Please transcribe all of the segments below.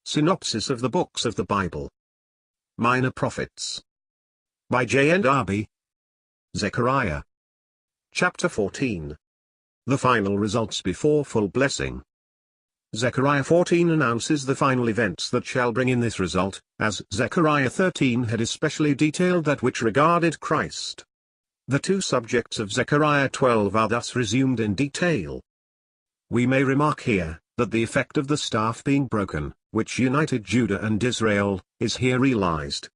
Synopsis of the Books of the Bible. Minor Prophets. By JND Darby. Zechariah. Chapter 14. The final results before full blessing. Zechariah 14 announces the final events that shall bring in this result, as Zechariah 13 had especially detailed that which regarded Christ. The two subjects of Zechariah 12 are thus resumed in detail. We may remark here, that the effect of the staff being broken, which united Judah and Israel, is here realized.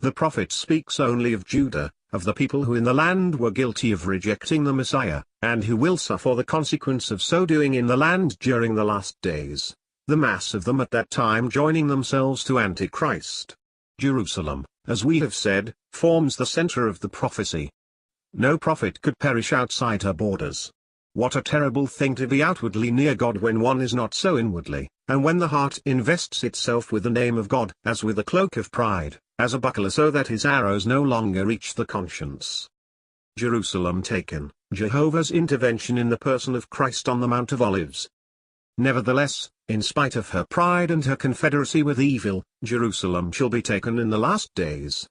The prophet speaks only of Judah, of the people who in the land were guilty of rejecting the Messiah, and who will suffer the consequence of so doing in the land during the last days, the mass of them at that time joining themselves to Antichrist. Jerusalem, as we have said, forms the center of the prophecy. No prophet could perish outside her borders. What a terrible thing to be outwardly near God when one is not so inwardly, and when the heart invests itself with the name of God as with a cloak of pride, as a buckler so that his arrows no longer reach the conscience. Jerusalem taken, Jehovah's intervention in the person of Christ on the Mount of Olives. Nevertheless, in spite of her pride and her confederacy with evil, Jerusalem shall be taken in the last days.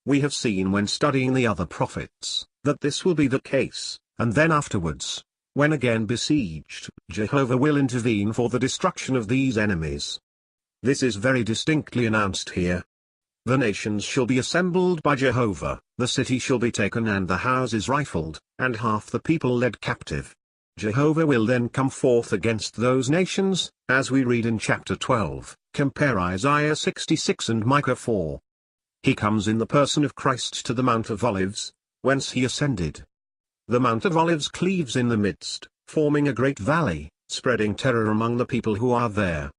We have seen when studying the other prophets, that this will be the case, and then afterwards, when again besieged, Jehovah will intervene for the destruction of these enemies. This is very distinctly announced here. The nations shall be assembled by Jehovah, the city shall be taken and the houses rifled, and half the people led captive. Jehovah will then come forth against those nations, as we read in chapter 12, compare Isaiah 66 and Micah 4. He comes in the person of Christ to the Mount of Olives, whence he ascended. The Mount of Olives cleaves in the midst, forming a great valley, spreading terror among the people who are there.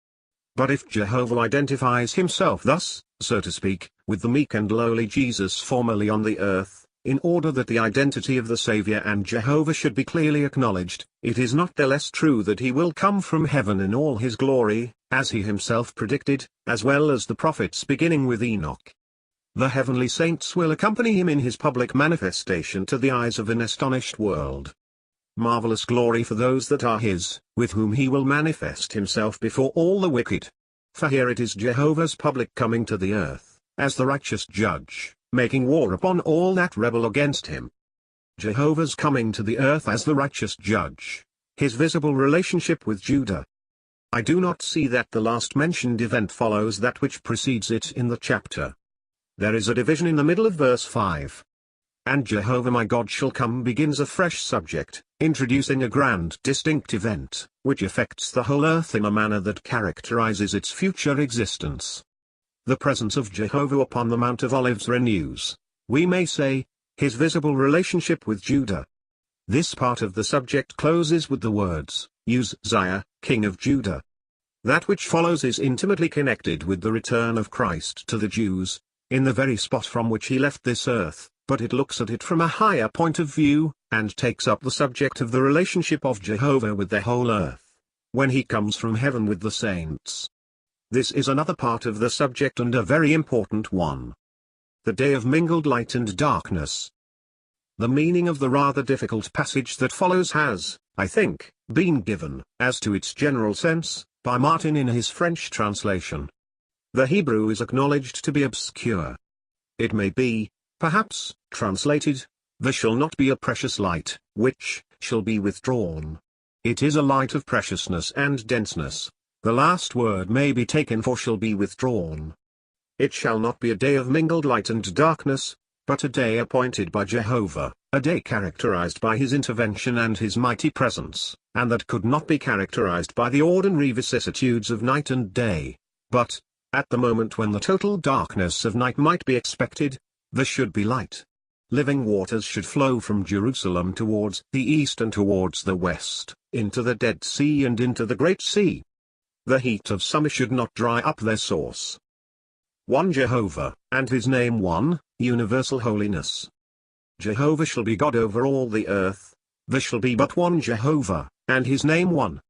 But if Jehovah identifies himself thus, so to speak, with the meek and lowly Jesus formerly on the earth, in order that the identity of the Savior and Jehovah should be clearly acknowledged, it is not the less true that he will come from heaven in all his glory, as he himself predicted, as well as the prophets beginning with Enoch. The heavenly saints will accompany him in his public manifestation to the eyes of an astonished world. Marvelous glory for those that are his, with whom he will manifest himself before all the wicked. For here it is Jehovah's public coming to the earth, as the righteous judge, making war upon all that rebel against him. Jehovah's coming to the earth as the righteous judge, his visible relationship with Judah. I do not see that the last mentioned event follows that which precedes it in the chapter. There is a division in the middle of verse 5. And Jehovah my God shall come begins a fresh subject, introducing a grand distinct event, which affects the whole earth in a manner that characterizes its future existence. The presence of Jehovah upon the Mount of Olives renews, we may say, his visible relationship with Judah. This part of the subject closes with the words, Uzziah, king of Judah. That which follows is intimately connected with the return of Christ to the Jews, in the very spot from which he left this earth, but it looks at it from a higher point of view, and takes up the subject of the relationship of Jehovah with the whole earth, when he comes from heaven with the saints. This is another part of the subject and a very important one. The day of mingled light and darkness. The meaning of the rather difficult passage that follows has, I think, been given, as to its general sense, by Martin in his French translation. The Hebrew is acknowledged to be obscure. It may be, perhaps, translated, there shall not be a precious light, which shall be withdrawn. It is a light of preciousness and denseness. The last word may be taken for shall be withdrawn. It shall not be a day of mingled light and darkness, but a day appointed by Jehovah, a day characterized by his intervention and his mighty presence, and that could not be characterized by the ordinary vicissitudes of night and day, but, at the moment when the total darkness of night might be expected, there should be light. Living waters should flow from Jerusalem towards the east and towards the west, into the Dead Sea and into the Great Sea. The heat of summer should not dry up their source. One Jehovah, and his name one, universal holiness. Jehovah shall be God over all the earth. There shall be but one Jehovah, and his name one.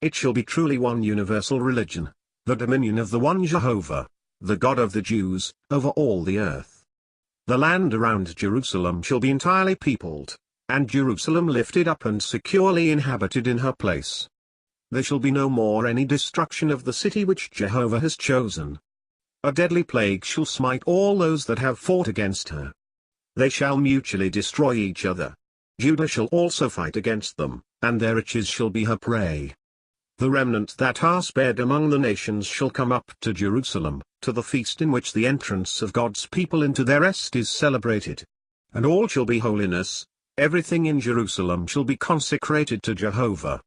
It shall be truly one universal religion, the dominion of the one Jehovah, the God of the Jews, over all the earth. The land around Jerusalem shall be entirely peopled, and Jerusalem lifted up and securely inhabited in her place. There shall be no more any destruction of the city which Jehovah has chosen. A deadly plague shall smite all those that have fought against her. They shall mutually destroy each other. Judah shall also fight against them, and their riches shall be her prey. The remnant that are spared among the nations shall come up to Jerusalem, to the feast in which the entrance of God's people into their rest is celebrated. And all shall be holiness, everything in Jerusalem shall be consecrated to Jehovah.